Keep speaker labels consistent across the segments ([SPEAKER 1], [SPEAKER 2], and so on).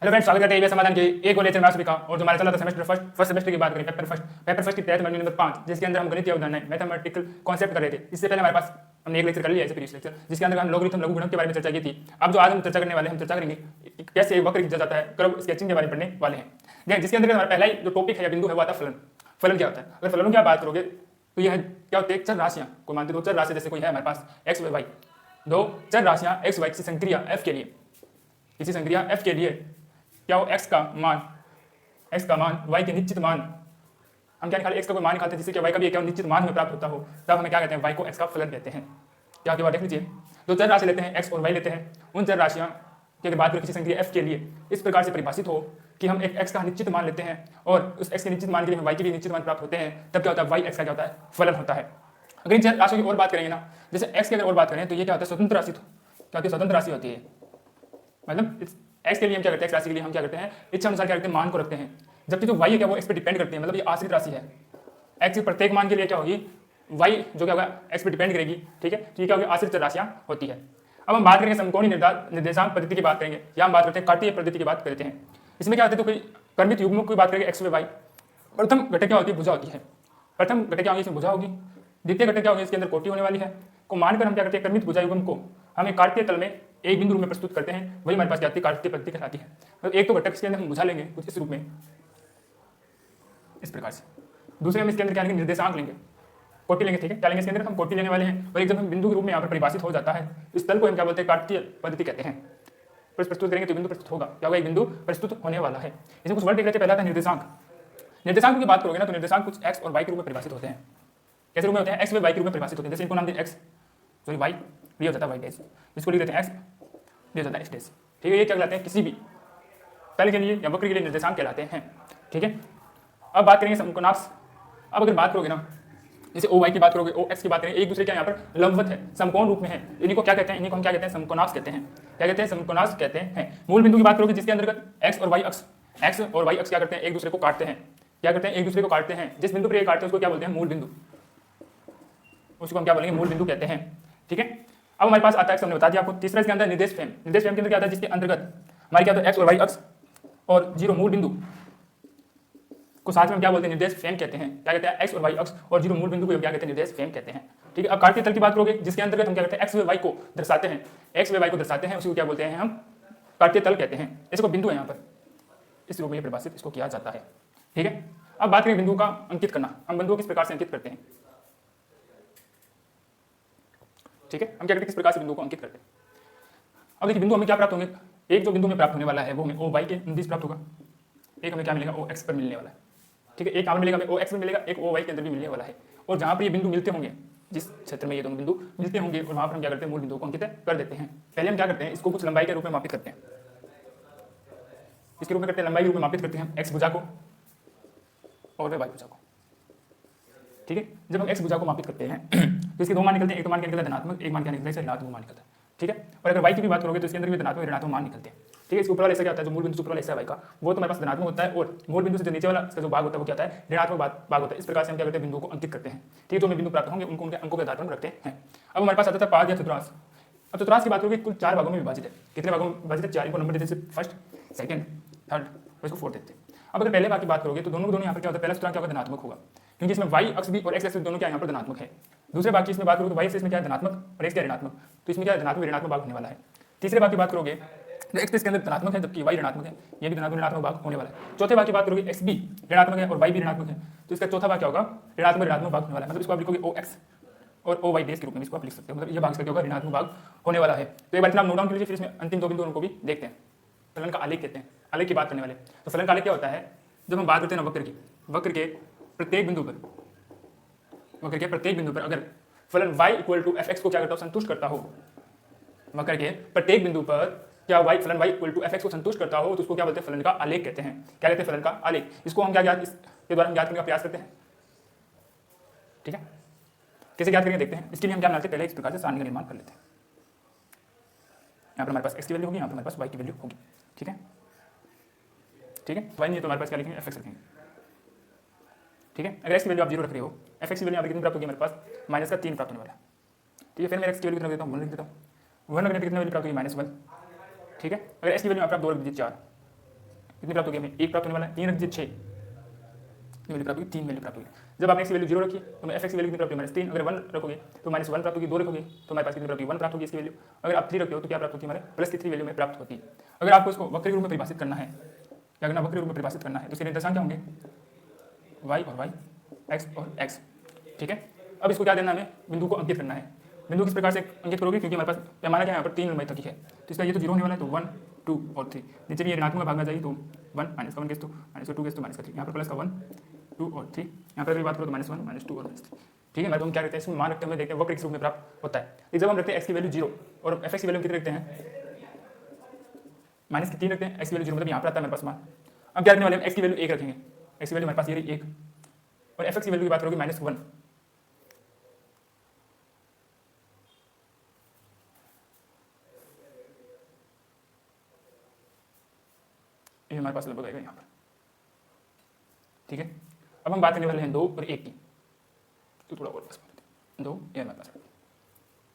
[SPEAKER 1] Hello friends, स्वागत करते हैं समाधान के एक और लेक्चर में आप सभी का। और जो हमारा चला था सेमेस्टर फर्स्ट सेमेस्टर की बात करें, पेपर फर्स्ट की तहत मॉड्यूल नंबर 5, जिसके अंदर हम गणितीय अवधारणाएं मैथमेटिकल कॉन्सेप्ट कर रहे थे। इससे पहले हमारे पास हमने एक लेक्चर कर लिया है, प्रीवियस लेक्चर, जिसके अंदर हम लॉगरिथम लघु गुणक के बारे में चर्चा की थी। अब जो आज हम चर्चा करने वाले हैं, हम चर्चा करेंगे कैसे वक्र खींचा जाता है, कर्व स्केचिंग के बारे में पढ़ने वाले हैं। जिसके अंदर हमारा पहला जो टॉपिक है या बिंदु है वो आता है फलन। फलन क्या होता है? अगर फलनों की बात करोगे तो यह क्या होते हैं? चर राशियां को मानते दो चर राशि, जैसे कोई है हमारे पास एक्स वाई, दो चर राशियां एक्स वाई किसी संक्रिया f के लिए, किसी संक्रिया f के लिए क्या हो x का मान y के निश्चित मान, हम क्या निकाले? x का कोई मान निकालते हैं जिससे कि y का भी क्या निश्चित मान हमें प्राप्त होता हो, तब हमें क्या कहते हैं? y को x का फलन कहते हैं। क्या के बाद देख लीजिए, दो चर राशि लेते हैं x और y लेते हैं, उन चर राशियां की बात करें किसी संक्रिया f के लिए इस प्रकार से परिभाषित हो कि हम एक x का निश्चित मान लेते हैं और उस x के निश्चित मान के लिए y के भी निश्चित मान प्राप्त होते हैं, तब क्या होता है? y x का क्या होता है? फलन होता है। अगर इन चर राशियों की और बात करेंगे ना, जैसे x की अगर और बात करें तो ये क्या होता है? स्वतंत्र राशि। क्या होती है? स्वतंत्र राशि होती है। मतलब x के लिए हम क्या करते हैं? x राशि के लिए हम क्या करते हैं? इच्छा अनुसार क्या करते हैं? मान को रखते हैं। जबकि जो y है क्या वो x पे डिपेंड करती है, मतलब ये आश्रित राशि है। x के प्रत्येक मान के लिए क्या होगी? y जो क्या होगा? x पे डिपेंड करेगी। ठीक है, तो ये क्या होगी? आश्रित राशियां होती है। अब हम बात करेंगे समकोणीय निर्देशांक पद्धति की बात करेंगे, या हम बात करते हैं कार्तीय पद्धति की बात करते हैं। इसमें क्या होता है? तो कोई क्रमित युग्मों की बात करेंगे x व y। प्रथम घटक क्या होती है? भुजा होती है। प्रथम घटक क्या होगी? इसमें भुजा होगी। द्वितीय घटक क्या होगी? इसके अंदर कोटि होने वाली है। को मानकर हम क्या करते हैं? क्रमित भुजा युग्म को हम एक कार्तीय तल में एक बिंदु रूप में प्रस्तुत करते हैं, वही हमारे पास क्या आती है? कार्तीय पद्धति कहलाती है। मतलब एक तो घटक इसके अंदर हम भुजा लेंगे कुछ इस रूप में, इस प्रकार से। दूसरे हम इसके अंदर क्या लेंगे? निर्देशांक लेंगे, कोटि लेंगे। ठीक है, क्या लेंगे? इसके अंदर हम कोटि लेने वाले हैं। और एक जब हम बिंदु के रूप में यहाँ पर परिभाषित हो जाता है, इस तल को हम क्या बोलते हैं? कार्तीय पद्धति कहते हैं। प्रस्तुत करेंगे तो बिंदु प्रस्तुत होगा। क्या होगा? एक बिंदु प्रस्तुत होने वाला है। इसमें कुछ वर्ड देख लेते हैं। पहला था निर्देशांक। निर्देशांक की बात करोगे ना तो निर्देशांक कुछ x और y के रूप में परिभाषित होते हैं। कैसे रूप में होते हैं? x व y के रूप में परिभाषित होते हैं। जैसे इनको नाम दे x, सॉरी y, ये हो जाता है y डैश, इसको लिख देते हैं x, ये हो जाता है x डैश। ठीक है, ये क्या कहलाते हैं? किसी भी तल के लिए या वक्र के लिए निर्देशांक कहलाते हैं। ठीक है, अब बात करेंगे समकोणांश। अब अगर बात करोगे ना, जैसे ओ वाई की बात करोगे, ओ एक्स की बात करें, एक दूसरे के यहाँ पर लंबवत है, समकोण रूप में है, इन्हीं को क्या कहते हैं? इन्हीं को हम क्या कहते हैं? समकोणांश कहते हैं। क्या कहते हैं? समकोणांश कहते हैं। मूल बिंदु की बात करोगे जिसके अंतर्गत एक्स और वाई अक्ष क्या करते हैं? एक दूसरे को काटते हैं। क्या करते हैं? एक दूसरे को काटते हैं। जिस बिंदु पर ये काटते हैं उसको क्या बोलते हैं? मूल बिंदु। उसको हम क्या बोलेंगे? मूल बिंदु कहते हैं। ठीक है, अब हमारे पास आता है, हमने बता दिया आपको। तीसरा इसके अंदर निर्देश फ्रेम। निर्देश फ्रेम के अंदर क्या आता है? जिसके अंतर्गत हमारे क्या होता है? एक्स और वाई अक्ष और जीरो मूल बिंदु को साथ में हम क्या बोलते हैं? निर्देश फ्रेम कहते हैं। क्या कहते हैं? एक्स और वाई अक्ष और जीरो मूल बिंदु को क्या कहते हैं? निर्देश फ्रेम कहते हैं। ठीक है, अब कार्तीय तल की बात करोगे जिसके अंतर्गत हम क्या करते हैं? एक्स व वाई को दर्शाते हैं, एक्स व वाई को दर्शाते हैं, उसी को क्या बोलते हैं? हम कार्तीय तल कहते हैं। इसको बिंदु है यहाँ पर इस रूप में परिभाषित इसको किया जाता है। ठीक है, अब बात करें बिंदु का अंकित करना। हम बिंदु किस प्रकार से अंकित करते हैं? ठीक है, हम क्या करते हैं? किस प्रकार से बिंदु को अंकित करते हैं? अब देखिए, बिंदु हमें क्या प्राप्त होंगे? एक जो बिंदु में प्राप्त होने वाला है वो हमें ओ वाई के अंदिश प्राप्त होगा। एक हमें क्या मिलेगा? ओ एक्स पर मिलने वाला है। ठीक है, एक यहाँ मिलेगा हमें ओ एक्स में मिलेगा, एक ओ वाई के अंदर भी मिलने वाला है। और जहाँ पर ये बिंदु मिलते होंगे, जिस क्षेत्र में ये दोनों बिंदु मिलते होंगे, और वहाँ पर हम क्या करते हैं? मूल बिंदु को अंकित कर देते हैं। पहले हम क्या करते हैं? इसको कुछ लंबाई के रूप में मापित करते हैं। इसके रूप में करते हैं, लंबाई के रूप में मापित करते हैं एक्स भुजा को और वाई भुजा को। ठीक है, जब हम एक्स भुजा को मापित करते हैं तो इसके दो मान निकलते हैं। एक तो मान क्या निकलता है? धनात्मक, एक मान क्या निकलता है? ऋणात्मक मान निकलता है। ठीक है, और अगर वाई की भी बात करोगे तो इसके अंदर भी धनात्मक ऋणात्मक मान निकलते हैं। ठीक है, इसके ऊपर वाला ऐसा क्या होता है? जो मूल बिंदु ऊपर वाला ऐसा है वाई का, वो तो हमारे पास धनात्मक होता है, और मूल बिंदु से जो नीचे वाला इसका जो भाग होता है वो क्या होता है? ऋणात्मक भाग होता है। इस प्रकार से हम क्या करते हैं? बिंदु को अंकित करते हैं। ठीक है, तो हमें बिंदु प्राप्त होंगे, उनको उनके अंकों के आधार पर रखते हैं। अब हमारे पास आता था पाद या चतुर्थांश। अब चतुर्थांश की बात करोगे कुल 4 भागों में विभाजित है। कितने भागों में विभाजित है? 4 को नंबर देते हैं, फर्स्ट, सेकंड, थर्ड और इसको फोर्थ देते हैं। अब अगर पहले भाग की बात करोगे तो दोनों यहाँ पर क्या होता है? पहला चतुर्थांश क्या होगा? धनात्मक होगा, क्योंकि इसमें वाई अक्ष भी और एक्स अक्ष दोनों क्या यहाँ पर धनात्मक है। दूसरे भाग की इसमें बात करोगे तो वाई अक्ष इसमें क्या है? धनात्मक, और एक्स क्या है? ऋणात्मक। तो इसमें क्या है? धनात्मक ऋणात्मक भाग होने वाला है। तीसरे भाग की बात करोगे तो एक्स इसके अंदर धनात्मक है, जबकि वाई ऋणात्मक है, ये भी धनात्मक ऋणात्मक भाग होने वाला है। चौथे भाग की बात करोगे एक्स भी ऋणात्मक है और वाई भी ऋणात्मक है, तो इसका चौथा भाग क्या होगा? ऋणात्मक ऋणात्मक भाग होने वाला है। मतलब इसको आप लिखोगे ओ एक्स और ओ वाई डेस के रूप में इसको आप लिख सकते हो। मतलब ये भाग क्या होगा? ऋणात्मक भाग होने वाला है। तो एक बार आप नोट डाउन कर लीजिए, फिर इसमें अंतिम दो बिंदुओं को भी देखते हैं। फलन का आलेख कहते हैं, आलेख की बात करने वाले। तो फलन का आलेख क्या होता है? जब हम बात करते हैं ना वक्र की, वक्र के प्रत्येक बिंदु पर अगर फलन y equal to F X को क्या करता हो? संतुष्ट करता हो। वक्र के प्रत्येक बिंदु पर क्या फलन y equal to F X को संतुष्ट करता हो तो उसको क्या बोलते हैं? फलन का आलेख कहते हैं। क्या कहते हैं? फलन का आलेख। इसको हम क्या ज्ञात इसके द्वारा हम ज्ञात करने का प्रयास करते हैं। ठीक है, कैसे ज्ञात करेंगे देखते हैं। इसके लिए हम क्या बनाते हैं? पहले इस प्रकार से सारणी का निर्माण कर लेते हैं। यहाँ पर हमारे पास x की वैल्यू होगी, यहाँ पर हमारे पास y की वैल्यू होगी। ठीक है, ठीक है, y नहीं तो हमारे पास क्या लिखेंगे? एफ एक्स रखेंगे। ठीक है, अगर x की वैल्यू आप 0 रख रहे हो, एफ एक्स की वैल्यू कितनी प्राप्त होगी? हमारे पास माइनस का 3 प्राप्त होने वाला है। ठीक है, फिर मैं x की वैल्यू कितना देता हूँ? 1 लिख देता हूँ। 1 रखने पर कितनी वैल्यू प्राप्त होगी? -1। ठीक है, अगर x की वैल्यू आप 2 रख दीजिए 4, कितनी प्राप्त होगी, हमें 1 प्राप्त होने वाला है, 3 रख दीजिए 6 वैल्यू प्राप्त होगी, 3 वैल्यू प्राप्त होगी। जब आपने x की वैल्यू 0 रखी तो एफ एक्स की वैल्यू कितनी प्राप्त होगी -3, अगर 1 रखोगे तो -1 प्राप्त होगी, 2 रखोगे तो हमारे पास कितनी प्राप्त होगी 1 प्राप्त होगी इसकी वैल्यू। अगर आप 3 रखते हो तो क्या प्राप्त होती है हमारे प्लस की 3 वैल्यू में प्राप्त होती है। अगर आपको इसको वक्र के रूप में परिभाषित करना है, क्या करना, वक्र के रूप में परिभाषित करना है तो इसके निर्देशांक क्या होंगे y और y, x और x, ठीक है। अब इसको क्या देना है, हमें बिंदु को अंकित करना है। बिंदु किस प्रकार से अंकित करोगे, क्योंकि हमारे पास पैमाना क्या है यहाँ पर 3 लंबाई तक ही है, तो इसका ये तो 0 होने वाला है, तो 1 2 और 3, नीचे भी ये ऋणात्मक भाग में जाएगी तो 1 -1 केस तो -2 केस तो -3, यहाँ पर प्लस का 1 2 और 3, यहाँ पर अगर बात करो तो -1 -2 और -3, ठीक है। मैं तो हम क्या करते हैं इसमें मान रखते हुए देखते हैं वक्र किस रूप में प्राप्त होता है। जब हम रखते हैं x की वैल्यू 0 और f की वैल्यू कितनी रखते हैं -3 रखते हैं, x की वैल्यू 0 मतलब यहाँ पर आता है मेरे पास मान। अब क्या रखने वाले हैं, x की वैल्यू 1 रखेंगे, x की वैल्यू हमारे पास ये रही 1, और f की वैल्यू की बात करोगे -1, ये हमारे पास लगभग आएगा यहाँ पर, ठीक है। अब हम बात करने वाले हैं 2 और 1 की, तो थोड़ा और पास 2 ये हमारे पास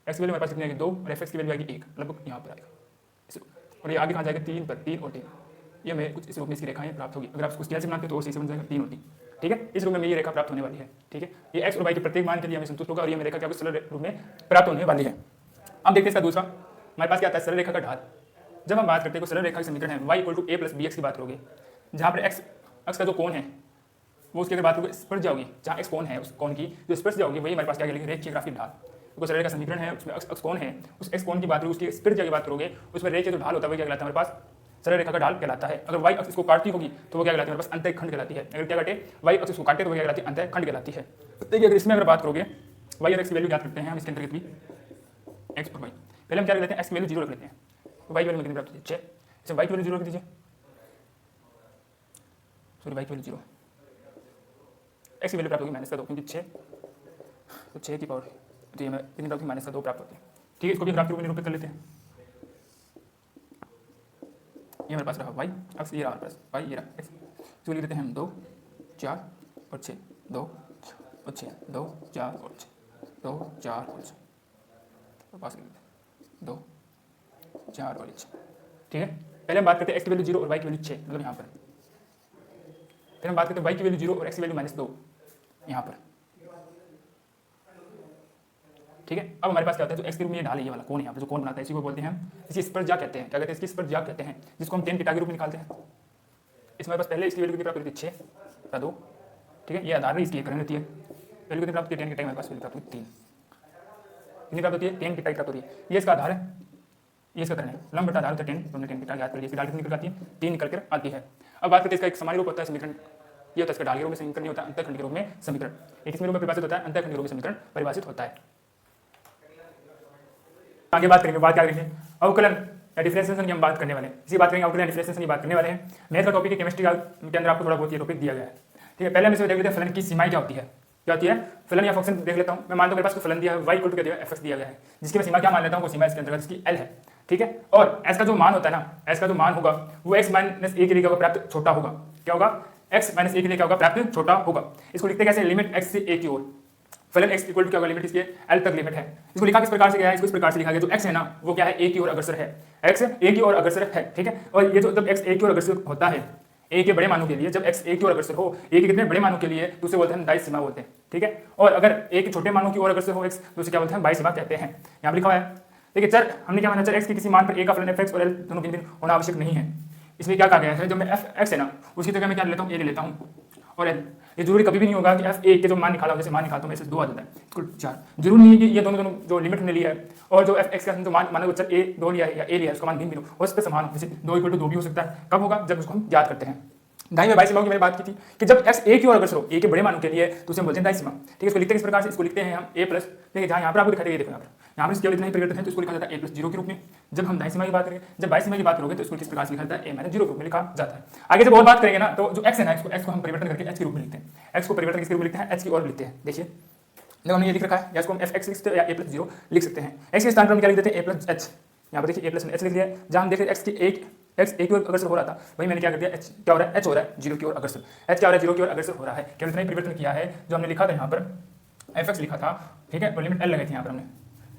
[SPEAKER 1] x की वैल्यू हमारे पास कितनी आएगी 2 और f की वैल्यू आएगी 1, लगभग यहाँ पर आएगा, और ये आगे कहाँ जाएगा 3 पर, 3 और 3, ये हमें कुछ इस रूप में इसकी रेखाएं प्राप्त होगी। अगर आप उसको स्केल से बनाते हो तो वो सही से बन जाएगा 3 और 3, ठीक है। इस रूप में ये रेखा प्राप्त होने वाली है, ठीक है। ये x और y के प्रत्येक मान के लिए हमें संतुष्ट होगा और ये रेखा क्या सरल रूप में प्राप्त होने वाली है। अब देखते हैं इसका दूसरा, हमारे पास क्या आता है सरल रेखा का ढाल। जब हम बात करते हैं सरल रेखा की समीकरण है y = a + bx की बात करोगे, जहाँ पर x अक्ष का जो कोण है वो उसकी अगर बात करोगे स्पर्श जाओगी, जहाँ x कोण है उस कोण की जो स्पर्श जाओगी वही हमारे पास क्या लिखेंगे रेखीय ग्राफिक ढाल। तो सरल रेखा समीकरण है उसमें अक्ष कोण है, उस x कोण की बात करोगे उसकी स्पर्श की बात करोगे, उसमें रेखीय जो ढाल होता है वो क्या कहलाता है हमारे पास सरल रेखा का ढाल कहलाता है। अगर y अक्ष इसको काटती होगी तो वो क्या कहलाती है हमारे पास अंतःखंड कहलाती है। अगर क्या काटे y अक्ष इसको काटे तो वो क्या कहलाती है अंतःखंड कहलाती है। देखिए अगर इसमें अगर बात करोगे y और x की वैल्यू ज्ञात करते हैं हम इसके अंतर्गत भी x और y, पहले हम क्या कर लेते हैं x की वैल्यू 0 रख लेते हैं, तो y की वैल्यू कितनी प्राप्त होती है 6, इसे y की वैल्यू 0 रख दीजिए, सॉरी y की वैल्यू 0, x की वैल्यू प्राप्त होगी -2 क्योंकि 6 तो 6 की पावर तो ये हमें कितनी प्राप्त होगी -2 प्राप्त होती है, ठीक है। इसको भी ग्राफ के रूप में निरूपित कर लेते हैं। ये हमारे पास रहा y अक्ष, ये रहा हमारे पास y, ये रहा x, इसको लिख देते हैं हम 2 4 और 6, 2 और 6, 2 4 और 6, 2 4 और 6, और पास लिख देते हैं 2 4 और 6, ठीक है। पहले हम बात करते हैं x की वैल्यू 0 और y की वैल्यू 6, मतलब यहाँ पर। फिर हम बात करते हैं y की वैल्यू 0 और x की वैल्यू -2 यहाँ पर, ठीक है। अब हमारे पास क्या होता है जो x के रूप में ये ढाल है, ये वाला कोण यहाँ पर जो कोण बनाता है इसी को बोलते हैं हम, इसी स्पर्शज्या कहते हैं। क्या कहते हैं इसकी स्पर्शज्या कहते हैं, जिसको हम tan थीटा के रूप में निकालते हैं। इसमें पास पहले इसकी वैल्यू कितनी प्राप्त होती है 6 2, ठीक है। ये आधार है इसकी करण होती है, वैल्यू कितनी प्राप्त होती है tan की टाइम हमारे पास वैल्यू प्राप्त होती है 3, कितनी प्राप्त होती है tan की टाइम प्राप्त होती है। ये इसका आधार है, ये इसका करण है, लंब बटा आधार होता है 10, तो हमने tan की टाइम याद कर लिया, इसकी ढाल कितनी निकल आती है 3 निकल कर आती है। अब बात करते हैं इसका एक समान रूप होता है समीकरण, ये होता है इसका ढाल के रूप में समीकरण, नहीं होता अंतःखंड के रूप में समीकरण। एक इसमें रूप में परिभाषित होता है, अंतःखंड के रूप में समीकरण परिभाषित होता है। आगे बात करेंगे, बात क्या करेंगे अवकलन या डिफरेंशिएशन की हम बात करने वाले हैं, इसी बात करेंगे अवकलन या डिफरेंशिएशन की बात करने वाले हैं। मैथ का टॉपिक है, केमिस्ट्री के अंदर आपको थोड़ा बहुत ये टॉपिक दिया गया है, ठीक है। पहले हम इसमें देख लेते हैं फलन की सीमाएं क्या होती है, क्या होती है फलन या फंक्शन देख लेता हूं। मैं मानता हूं मेरे पास कोई फलन दिया है y = क्या दिया है f(x) दिया गया है, जिसकी मैं सीमा क्या मान लेता हूं, वो सीमा इसके अंतर्गत इसकी l है, ठीक है। और s का जो मान होता है ना, s का जो मान होगा वो x - a के लिए क्या प्राप्त छोटा होगा, क्या होगा x - a के लिए क्या होगा प्राप्त छोटा होगा। इसको लिखते कैसे, लिमिट x से a की ओर, फलन x = क्या होगा लिमिट इसके l तक लिमिट है। इसको लिखा किस प्रकार से गया है, इसको इस प्रकार से लिखा गया जो x है ना वो क्या है a की ओर अग्रसर है, x a की ओर अग्रसर है, ठीक है। और ये जो जब x a की ओर अग्रसर होता है a के बड़े मानों के लिए, जब x a की ओर अग्रसर हो a के कितने बड़े मानों के लिए तो उसे बोलते हैं दायी सीमा बोलते हैं, ठीक है। और अगर a के छोटे मानों की ओर अग्रसर हो x तो उसे क्या बोलते हैं बाई सीमा कहते हैं। यहाँ पर लिखा हुआ है, देखिए चर हमने क्या माना, चर x के किसी मान पर a का फलन f(x) और l दोनों भिन्न होना आवश्यक नहीं है। इसमें क्या कहा गया है, जब मैं f(x) है ना उसकी जगह मैं क्या लेता हूँ a ले लेता हूँ, और ये जरूरी कभी भी नहीं होगा कि f(a) के जो मान निकाला, जैसे मान निकालता हूँ मैं 2 आ जाता है इसको 4, जरूरी नहीं है कि ये दोनों जो लिमिट हमने लिया है और जो f(x) का जो मान माना वो चर a 2 लिया है या a लिया है उसका मान भिन्न भिन्न हो, उस पर समान हो, जैसे 2 = 2 भी हो सकता है, कब होगा जब उसको हम याद करते हैं। दाईं में बाई सीमाओं की मैंने बात की थी कि जब x a की ओर अग्रसर हो a के बड़े मानों के लिए तो उसे बोलते हैं दाईं सीमा, ठीक है। इसको लिखते हैं इस प्रकार से, इसको लिखते हैं हम a प्लस, देखिए जहाँ यहाँ पर आपको दिखाई देगा, देखो यहाँ पर इसके इतना ही परिवर्तन है तो इसको लिखा जाता है a + 0 के रूप में। जब हम दाईं सीमा की बात करेंगे, जब बाईं सीमा की बात करोगे तो इसको किस प्रकार से लिखा जाता है a - 0 के रूप में लिखा जाता है। आगे जब और बात करेंगे ना तो जो x है ना x को हम परिवर्तन करके h के रूप में लिखते हैं, x को परिवर्तन किसके रूप में लिखते हैं h की ओर लिखते हैं। देखिए देखो हमने ये लिख रखा है, या इसको हम f(x) लिख सकते हैं या a + 0 लिख सकते हैं। x के स्थान पर हम क्या लिख देते हैं a + h, यहाँ पर देखिए a + h लिख दिया है। जहाँ हम देख रहे हैं x a की ओर अग्रसर हो रहा था वही मैंने क्या कर दिया h क्या हो रहा है h हो रहा है 0 की ओर अग्रसर, h क्या हो रहा है 0 की ओर अग्रसर हो रहा है। केवल इतना ही परिवर्तन किया है, जो हमने लिखा था यहाँ पर f(x) लिखा था, ठीक है, और लिमिट l लगाई थी। यहाँ पर हमने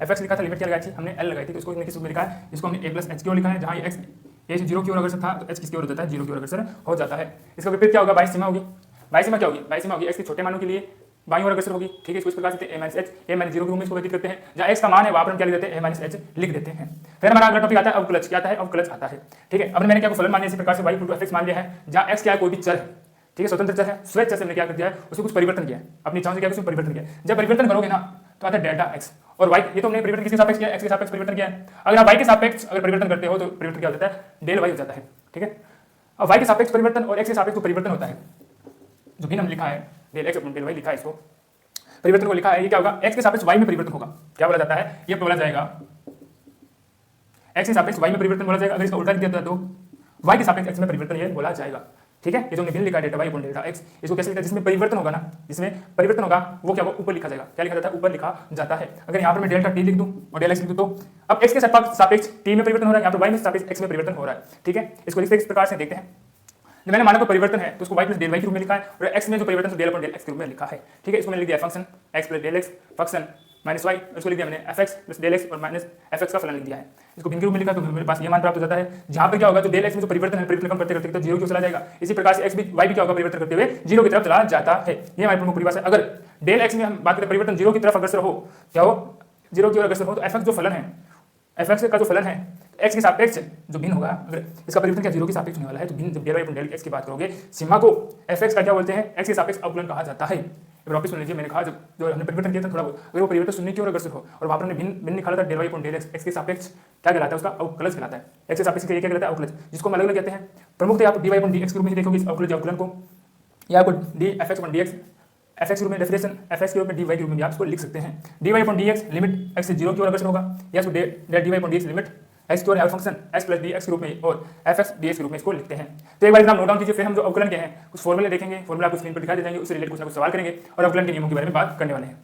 [SPEAKER 1] f(x) लिखा था, लिमिट क्या लगाई थी हमने l लगाई थी, तो इसको किस रूप में लिखा है, इसको हमने a + h की ओर लिखा है, जहाँ ये x ये 0 की ओर अग्रसर था तो एच किसकी ओर हो जाता है, 0 की ओर अग्रसर हो जाता है। इसका विपरीत क्या होगा, बाह्य सीमा होगी। बाह्य सीमा क्या होगी, बाह्य सीमा होगी एक्स के छोटे मानों के लिए बाईं ओर अग्रसर होगी। ठीक है, इसको इस प्रकार से a minus H, a minus 0 के रूप में इसको व्यतीत करते हैं। जहाँ x का मान है वहाँ पर हम क्या लिख देते हैं, a माइनस एच लिख देते हैं। फिर हमारा अगला टॉपिक आता है अवकलज। क्या आता है, अवकलज आता है। ठीक है, अब मैंने क्या फलन मान लिया इसी प्रकार से y इक्वल टू fx मान लिया है, जहाँ x क्या है, कोई भी चर है। ठीक है, स्वतंत्र चर है, स्वेच्छ चर से हमने क्या कर दिया है, उसमें कुछ परिवर्तन किया है, अपनी इच्छाओं से क्या उसमें परिवर्तन किया है। जब परिवर्तन करोगे ना तो आता है डेल्टा x और y। ये तो हमने परिवर्तन किसके सापेक्ष किया, x के सापेक्ष परिवर्तन किया है। अगर आप y के सापेक्ष अगर परिवर्तन करते हो तो परिवर्तन क्या हो जाता है, डेल y हो जाता है। ठीक है, अब y के सापेक्ष परिवर्तन और x के सापेक्ष परिवर्तन होता है, जो भी हम लिखा है del x upon del y लिखा है, इसको परिवर्तन को लिखा है। ये क्या होगा, x के सापेक्ष y में परिवर्तन होगा। क्या बोला जाता है, ये बोला जाएगा x के सापेक्ष y में परिवर्तन बोला जाएगा। अगर इसका उल्टा लिख दिया तो y के सापेक्ष x में परिवर्तन ये बोला जाएगा। ठीक है, ये जो हमने भिन्न लिखा है delta y upon delta x, इसको कैसे लिखा है, जिसमें परिवर्तन होगा ना, जिसमें परिवर्तन होगा वो क्या, वो ऊपर लिखा जाएगा। क्या लिखा जाता है, ऊपर लिखा जाता है। अगर यहाँ पर मैं डेल्टा t लिख दूं और डेल x लिख दूं तो अब x के सापेक्ष t में परिवर्तन हो रहा है, यहाँ पर y में सापेक्ष x में परिवर्तन हो रहा है। ठीक है, इसको लिखते इस प्रकार से देखते हैं। जब मैंने माना को परिवर्तन है तो उसको y प्लस डेल y के रूप में लिखा है और x में जो परिवर्तन डेल अपॉन डेल x के रूप में लिखा है। ठीक है, इसको मैंने लिख दिया function x plus del x function minus y, इसको लिख दिया मैंने fx प्लस डेल x और माइनस fx का फलन लिख दिया है। इसको भिन्न के रूप में लिखा तो मेरे पास ये मान प्राप्त हो जाता है, जहाँ पे क्या होगा, जो डेल x में जो परिवर्तन है, परिवर्तन कम करते करते तो 0 की ओर चला जाएगा। इसी प्रकार से x भी y भी क्या होगा, परिवर्तन करते हुए 0 की तरफ चला जाता है। ये हमारी प्रमुख परिभाषा है। अगर डेल x में हम बात करें परिवर्तन 0 की तरफ अग्रसर हो, क्या हो, 0 की ओर अग्रसर हो, तो fx जो फलन है, fx का जो फलन है x के सापेक्ष जो भिन्न होगा, अगर इसका परिवर्तन क्या 0 के सापेक्ष होने वाला है तो भिन्न, जब del y upon del x की बात करोगे, सीमा को fx का क्या बोलते हैं, x के सापेक्ष अवकलन कहा जाता है। वापस सुन लीजिए, मैंने कहा जब जो हमने परिवर्तन किया था थोड़ा बहुत, अगर वो परिवर्तन शून्य की ओर अग्रसर हो और वहाँ पर हमने भिन्न निकाला था del y upon del x के सापेक्ष क्या कहलाता है, उसका अवकलज कहलाता है। x के सापेक्ष क्या कहलाता है, अवकलज, जिसको हम अलग अलग कहते हैं। प्रमुख आप dy अपॉन dx के रूप में ही देखोगे इस अवकलज अवकलन को, या आपको dfx अपॉन dx fx के रूप में डेफिनेशन fx के रूप में dy के रूप में भी आप इसको लिख सकते हैं। dy upon dx limit x से 0 की ओर अग्रसर होगा, या इसको del dy upon dx limit x की ओर फंक्शन x प्लस dx के रूप में और fx dx के रूप में इसको लिखते हैं। तो एक बार नाम नोट डाउन कीजिए, फिर हम जो अवकलन के हैं कुछ फॉर्मूले देखेंगे, फॉर्मूला आपको स्क्रीन पर दिखाई दे जाएंगे, उससे रिलेटेड कुछ ना कुछ सवाल करेंगे और अवकलन के नियमों के बारे में बात करने वाले हैं।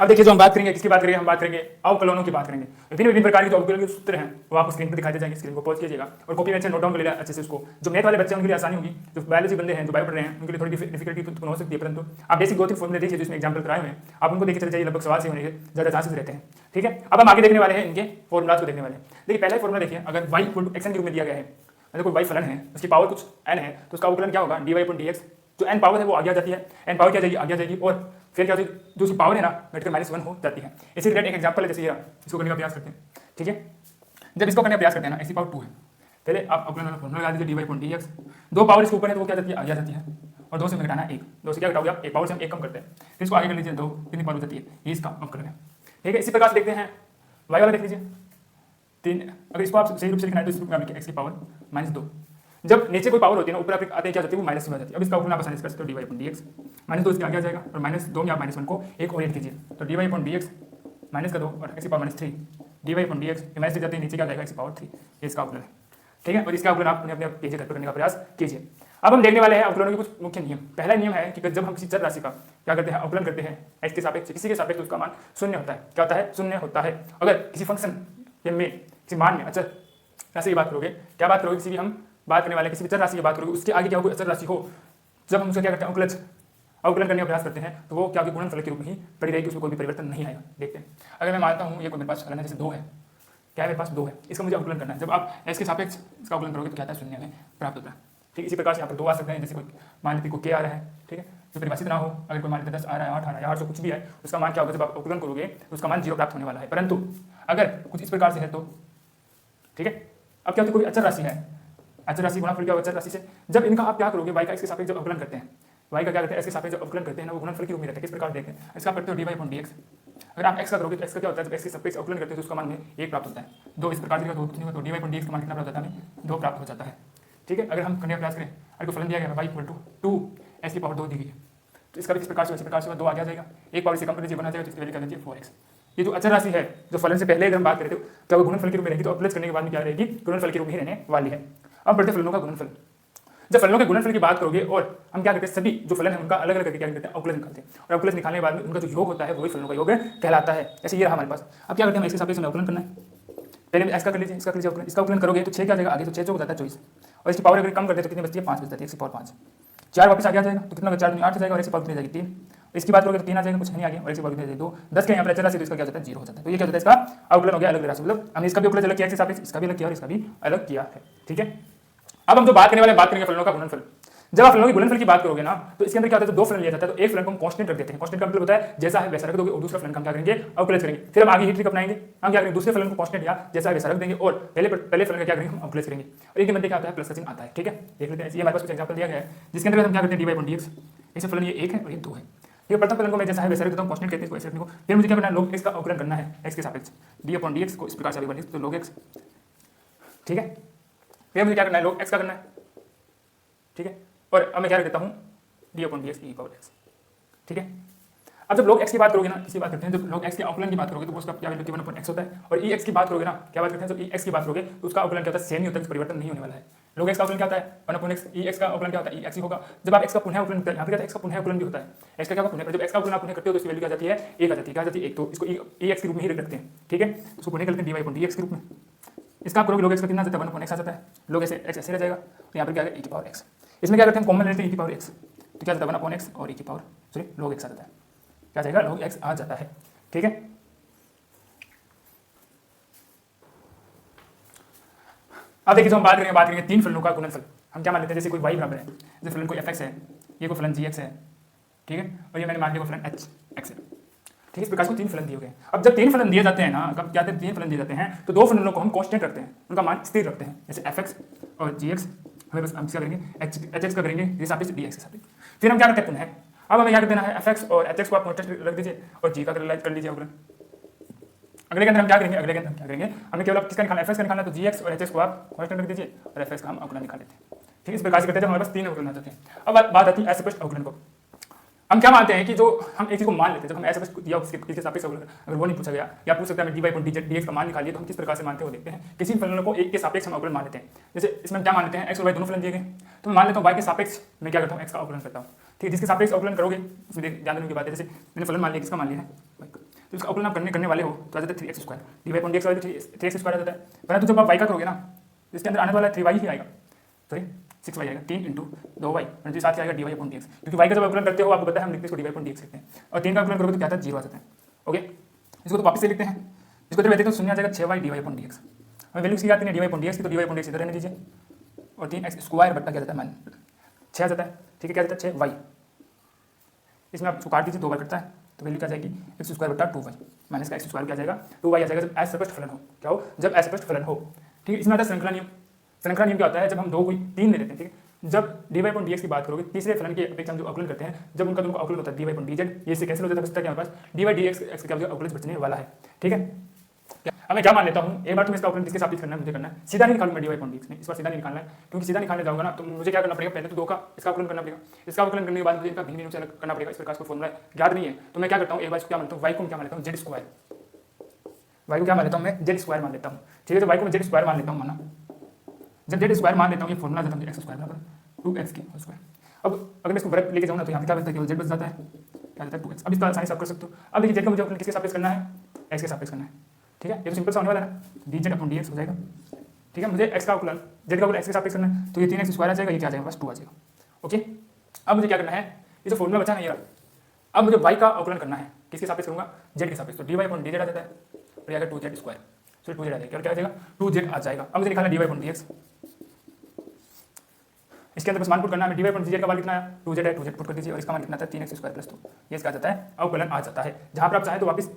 [SPEAKER 1] अब देखिए, जो हम बात करेंगे किसकी बात करेंगे, हम बात करेंगे अवकलनों की बात करेंगे। विभिन्न विभिन्न प्रकार के जो अवकलन के सूत्र हैं वो आपको स्क्रीन पर दिखाई दे जाएंगे, स्क्रीन को पॉज कीजिएगा और कॉपी में अच्छे नोट डाउन कर लेना अच्छे से। उसको जो मैथ वाले बच्चे हैं उनके लिए आसानी होगी, जो बायोलॉजी बंदे हैं, जो बायो पढ़ रहे हैं, उनके लिए थोड़ी डिफिकल्टी तो हो सकती है, परंतु आप बेसिक 2-3 फॉर्मूले देखिए जिसमें एग्जाम्पल कराए हुए हैं, आप उनको देखिए चले जाइए, लगभग सवाल से होने के ज़्यादा चांसेस रहते हैं। ठीक है, अब हम आगे देखने वाले हैं इनके फॉर्मुलाज को देखने वाले हैं। देखिए, पहला फॉर्मुला देखिए, अगर y इक्वल टू एक्स के रूप में दिया गया है, मतलब कोई y फलन है, उसकी पावर कुछ n है, तो उसका अवकलन क्या होगा, dy अपॉन dx। जो n पावर है वो आगे आ जाती है, n पावर क्या जाएगी, आगे आ जाएगी, और फिर क्या होती है, जो उसकी पावर है ना घटकर -1 हो जाती है। इसी रिलेटेड एक एग्जांपल है, जैसे ये इसको करने का प्रयास करते हैं। ठीक है, जब इसको करने का प्रयास करते हैं ना, x की पावर 2 है, पहले आप अवकलन वाला फॉर्मूला लगा दीजिए dy अपॉन dx। 2 पावर इसके ऊपर है तो वो क्या जाती है, आगे आ जाती है, और 2 से हमें घटाना है 1, 2 से क्या घटाओगे आप, 1 पावर से हम 1 कम करते हैं, फिर इसको आगे कर लीजिए 2, कितनी पावर हो जाती है, ये इसका अवकलन है। ठीक है, इसी प्रकार से देखते हैं y वाला, देख लीजिए 3, अगर इसको आप सही रूप से लिखना है तो इस रूप में आप x की पावर -2। जब नीचे कोई पावर होती है ना, ऊपर आप आते हैं क्या जाती है, वो माइनस में आ जाती है। अब इसका अवकलन आप आसानी से कर सकते हो, dy अपॉन dx, -2 इसके आगे आ जाएगा और -2 में आप -1 को एक और ऐड कीजिए, तो dy अपॉन dx -2 और x की power -3, dy upon dx minus जाते हैं, नीचे क्या आ जाएगा, x की पावर 3, ये इसका अवकलन है। ठीक है, और इसका अवकलन आप अपने कीजिए, घर पर करने का प्रयास कीजिए। अब हम देखने वाले हैं अवकलनों के कुछ मुख्य नियम। पहला नियम है कि जब हम किसी चर राशि का क्या करते हैं, अवकलन करते हैं x के सापेक्ष, किसी के सापेक्ष, उसका मान शून्य होता है। क्या होता है, शून्य होता है। अगर किसी फंक्शन में, किसी मान में अचर राशि की बात करोगे, क्या बात करोगे, किसी भी हम बात करने वाले किसी भी चर राशि की बात करोगे, उसके आगे क्या कोई अचर राशि हो, जब हम उसका क्या करते हैं, अवकलन करने का प्रयास करते हैं, तो वो क्या गुणनफल के रूप में ही पड़ी रहेगी, उसमें कोई भी परिवर्तन नहीं आएगा। देखते हैं, अगर मैं मानता हूँ ये कोई मेरे पास फलन है, जैसे 2 है, क्या है मेरे पास 2 है, इसका मुझे अवकलन करना है। जब आप x के सापेक्ष इसका अवकलन करोगे तो क्या आता है, शून्य में प्राप्त होता है। ठीक, इसी प्रकार से यहाँ पर 2 आ सकते हैं, जैसे कोई मान लीजिए कोई k आ रहा है, ठीक है, जो परिभाषित ना हो, अगर कोई मान लीजिए 10 आ रहा है, 8 आ रहा है, 800 कुछ भी है, उसका मान क्या होगा, जब आप अवकलन करोगे तो उसका मान 0 प्राप्त होने वाला है। परंतु अगर कुछ इस प्रकार से है तो, ठीक है, अब क्या होती है, कोई अचर राशि है, अचर राशि गुणनफल क्या होगा, अचर राशि से जब इनका आप क्या करोगे, y का x के सापेक्ष जब अवकलन करते हैं, y का क्या करते हैं, x के सापेक्ष जब अवकलन करते हैं ना, वो गुणनफल के रूप में रहता है। किस प्रकार देखते हैं, इसका करते हो dy अपॉन dx। अगर आप x का करोगे तो x का क्या होता है, जब x के सापेक्ष अवकलन करते हैं तो उसका मान में 1 प्राप्त होता है। 2 इस प्रकार से 2 कुछ नहीं होता, तो dy अपॉन dx का मान कितना प्राप्त होता है, हमें 2 प्राप्त हो जाता है। ठीक है, अगर हम करने का प्रयास करें, अगर कोई फलन दिया गया है y इक्वल टू 2 x की पावर 2 दी गई है, तो इसका भी इस प्रकार से, इसी प्रकार से 2 आ जाएगा, 1 पावर से कम कर दीजिए, बना जाएगा, जिसकी वैल्यू क्या दीजिए 4x। ये जो अचर राशि है, जो फलन से पहले अगर हम बात करें तो क्या वो गुणनफल के रूप में रहेगी, तो अवकलन करने के बाद में क्या रहेगी, गुणनफल के रूप में ही रहने वाली है। अब बढ़ते फलनों का गुणनफल। जब फलनों के गुणनफल की बात करोगे और हम क्या करते हैं, सभी जो फलन है उनका अलग अलग करके क्या करते हैं, अवकलन निकालते हैं, और अवकलन निकालने के बाद में उनका जो योग होता है वही फलनों का योग कहलाता है। जैसे ये रहा हमारे पास, अब क्या करते हैं, इसके सापेक्ष में अवकलन करना है, पहले इसका कर लीजिए, इसका कर लीजिए अवकलन, इसका अवकलन करोगे तो 6 क्या आ जाएगा, आगे तो 6 हो जाता है 24, और इसकी पावर अगर कम करते हैं तो कितनी बचती है, 5 बचती है, 1 की पावर 5। 4 वापस आगे आ जाएगा तो कितना 4 8 हो जाएगा और 1 से पावर कितनी जाएगी 3। इसकी बात करोगे तो 3 आ जाएगा, कुछ नहीं आ गया, और 1 से पावर कितनी जाएगी 2। 10 के यहाँ पर अचर राशि तो इसका क्या हो जाता है 0 हो जाता है। तो ये क्या होता है इसका अवकलन हो गया अलग राशि, मतलब हमने इसका भी अवकलन अलग किया, इसके सापेक्ष इसका भी अलग किया और इसका भी अलग किया है। ठीक है, अब हम जो बात करने वाले बात करेंगे फलनों का गुणनफल। जब आप फलनों की गुणनफल की बात करोगे ना तो इसके अंदर क्या होता है, तो दो फलन लिया जाता है, तो एक फलन को हम कांस्टेंट रख देते हैं। कांस्टेंट का मतलब होता है जैसा है वैसा रख दोगे, और दूसरा फलन का हम क्या करेंगे अवकलन करेंगे। फिर हम आगे ही ट्रिक अपनाएंगे, हम क्या करेंगे दूसरे फलन को कांस्टेंट या जैसा है वैसा रख देंगे और पहले फलन का क्या करेंगे हम अवकलन करेंगे, और इनके मध्य क्या आता है प्लस का चिन्ह आता है। ठीक है, देख लेते हैं, ये हमारे पास कुछ एग्जांपल दिया गया है जिसके अंदर हम क्या करते हैं dy/dx, इससे फलन ये 1 है और ये 2 है। ये प्रथम फलन को मैं जैसा है वैसा रख देता हूं, कांस्टेंट कहते हैं इसको ऐसे रखने को। फिर मुझे क्या करना है log x का अवकलन करना है x के सापेक्ष, dy/dx को इस प्रकार से आगे बढ़ने तो log x। ठीक है, फिर मुझे क्या करना है log x का करना है। ठीक है, और अब मैं क्या रख देता हूं dy/dx e पावर x। ठीक है, अब जब log x की बात करोगे ना, इसकी बात करते हैं, जब log x के अवकलन की बात करोगे तो उसका क्या वैल्यू 1/x होता है, और ex की बात करोगे ना क्या बात करते हैं, जब ex की बात करोगे तो उसका अवकलन क्या होता है सेम ही होता है, परिवर्तन नहीं होने वाला है। log x का अवकलन क्या होता है 1/x, ex का अवकलन क्या होता है ex ही होगा। जब आप x का पुनः अवकलन करते हैं, यहाँ पे क्या है x का पुनः अवकलन भी होता है, x का क्या पुनः, जब x का अवकलन आप पुनः करते हो तो इसकी वैल्यू क्या जाती है 1 आ जाती है, क्या जाती है 1, तो इसको ex के रूप में ही रखते हैं। ठीक है, तो उसको पुनः करते हैं dy/dx के रूप में। इसका आप करोगे log x का कितना आ जाता है 1/x आ जाता है, log x ऐसे रह जाएगा, तो यहाँ पर क्या है e⁻x। इसमें क्या करते हैं कॉमन लेते हैं e⁻x, तो क्या जाता है 1/x और log x आ जाता है, क्या जाएगा log x आ जाता है। ठीक है, अब देखिए जो हम बात करेंगे तीन फलनों का गुणनफल। हम क्या मान लेते हैं, जैसे कोई y बराबर है, जैसे फलन कोई fx है, ये कोई फलन gx है। ठीक है, और ये मैंने मान लिया कोई फलन hx है। ठीक है, इस प्रकार से तीन फलन दिए गए। अब जब तीन फलन दिए जाते हैं ना, कब क्या तीन फलन दिए जाते हैं तो दो फलनों को हम कांस्टेंट रखते हैं, उनका मान स्थिर रखते हैं, जैसे fx और gx हमें बस हम क्या करेंगे hx का करेंगे जिस सापेक्ष dx के सापेक्ष। फिर हम क्या करते हैं पुनः, अब हमें क्या कर देना है fx और hx को आप कांस्टेंट रख दीजिए और g का कर लीजिए अवकलन। अगले के अंदर हम क्या करेंगे, हमें केवल किसका निकालना है fx का निकालना है, तो gx और hx को आप कांस्टेंट रख दीजिए और fx का हम अवकलन निकाल लेते हैं। ठीक है, इस प्रकार से करते हैं, हमारे पास तीन अवकलन आ जाते हैं। अब बात आती है असपष्ट अवकलन को। हम क्या मानते हैं कि जो हम एक चीज को मान लेते हैं, जब हम असपष्ट दिया उसके सापेक्ष अवकलन अगर वो नहीं पूछा गया या पूछ सकता है हमें dy/dx का मान निकालिए, तो हम किस प्रकार से मानते हैं वो देखते हैं। किसी फलन को एक के सापेक्ष हम अवकलन मान लेते हैं, जैसे इसमें क्या मान लेते हैं x और y दोनों फलन दिए गए, तो मैं मान लेता हूँ y के सापेक्ष मैं क्या करता हूँ x का अवकलन करता हूँ। ठीक है, जिसके सापेक्ष अवकलन करोगे उसमें ध्यान देने की बात है, जैसे मैंने फलन मान लिया, किसका मान लिया है y का, तो इसका अवकलन आप करने वाले हो तो आ जाता है 3x², dy/dx वाले 3x² आ जाता है। परंतु जब आप y का करोगे ना इसके अंदर आने वाला 3y ही आएगा, सॉरी 6y आएगा, 3 × 2y, और साथ आएगा dy/dx, क्योंकि y का जब अवकलन करते हो आपको पता है हम लिखते हैं इसको dy/dx लिखते हैं, और 3 का अवकलन करोगे तो क्या आता है 0 आ जाता है। ओके, इसको तो वापस से लिखते हैं, इसको जब लेते हैं तो शून्य आ जाएगा 6y dy/dx। हमें वैल्यू किसकी आती है dy/dx की, तो dy/dx इधर रहने दीजिए और 3x² बट्टा क्या जाता है मान 6 आ जाता है। ठीक है, क्या जाता है 6y, इसमें आप काट दीजिए 2 बार कटता है तो वैल्यू क्या जाएगी x² बट्टा 2y माइनस का x² क्या जाएगा 2y आ जाएगा, जब असपष्ट फलन हो। क्या हो, जब असपष्ट फलन हो। ठीक है, इसमें आता है श्रृंखला नियम। श्रृंखला नियम क्या होता है, जब हम दो कोई 3 ले लेते हैं, ठीक है, जब dy/dx की बात करोगे तीसरे फलन के अपेक्षा हम जो अवकलन करते हैं, जब उनका दोनों का अवकलन होता है dy/dz, ये इससे कैंसिल हो जाता है, बचता है हमारे पास dy/dx का अवकलन बचने वाला है। ठीक है, अब मैं क्या मान लेता हूँ, एक बार तो इसका अवकलन किसके सापेक्ष करना है मुझे करना है, सीधा नहीं निकालूंगा dy/dx में, इस बार सीधा नहीं निकालना है, क्योंकि सीधा निकालने जाऊंगा ना तो मुझे क्या करना पड़ेगा, पहले तो 2 का इसका अवकलन करना पड़ेगा, इसका अवकलन करने के बाद मुझे इनका भिन्न से अलग करना पड़ेगा। इस प्रकार का फॉर्मूला ज्ञात नहीं है तो मैं क्या करता हूँ, एक बार इसको क्या मानता हूँ y को क्या मान लेता हूँ z², y को क्या मान लेता हूँ मैं z² मान लेता हूँ। ठीक है, तो y को मैं z² मान लेता हूँ, माना जब z² मान लेता हूँ ये फॉर्मूला जाता है x² बराबर 2x²। अब अगर मैं इसको बराबर लेके जाऊँ ना तो यहाँ पे क्या बचता है, केवल z बच जाता है, क्या जाता है 2x। अब इसका आसानी से आप कर सकते हो। अब देखिए z का मुझे अवकलन किसके सापेक्ष करना है, x के सापेक्ष करना है। ठीक है, ये तो सिंपल सा होने वाला है, dz/dx हो जाएगा। ठीक है, मुझे x का अवकलन z का अवकलन x के सापेक्ष करना है, तो ये 3x² आ जाएगा, ये क्या आ जाएगा बस 2 आ जाएगा। ओके, अब मुझे क्या करना है, ये जो फॉर्मूला बचा ना ये, अब मुझे y का अवकलन करना है, किसके सापेक्ष करूंगा z के सापेक्ष, तो dy/dz आ जाता है और ये आ गया 2z², सॉरी 2z आ जाएगा, और क्या आ जाएगा 2z आ जाएगा। अब मुझे निकालना dy/dx, इसके अंदर बस मान पुट करना है, dy/dz का मान कितना है 2z है, 2z पुट कर दीजिए और इसका मान कितना था 3x² + 2, ये इसका आ जाता है अवकलन आ जाता है। जहां पर आप चाहे तो वापस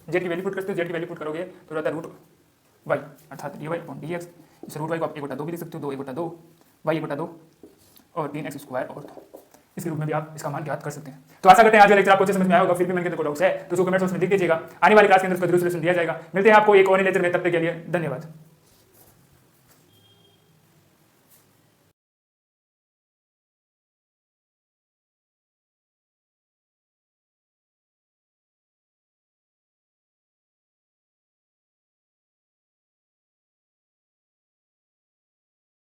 [SPEAKER 1] z की वैल्यू पुट करते हो, z की वैल्यू पुट करोगे तो रहता है √y अर्थात dy/dx, इस √y को आप 1/2 भी लिख सकते हो, 2 1/2 y 1/2 और 3x² और 2, इसके रूप में भी आप इसका मान ज्ञात कर सकते हैं। तो आशा करते हैं आज का लेक्चर आपको समझ में आया होगा। फिर भी मन के कोई डाउट्स है तो उसको कमेंट बॉक्स में लिख दीजिएगा, आने वाली क्लास के अंदर उसका जरूर सॉल्यूशन दिया जाएगा। मिलते हैं आपको एक और लेक्चर में, तब तक के लिए धन्यवाद।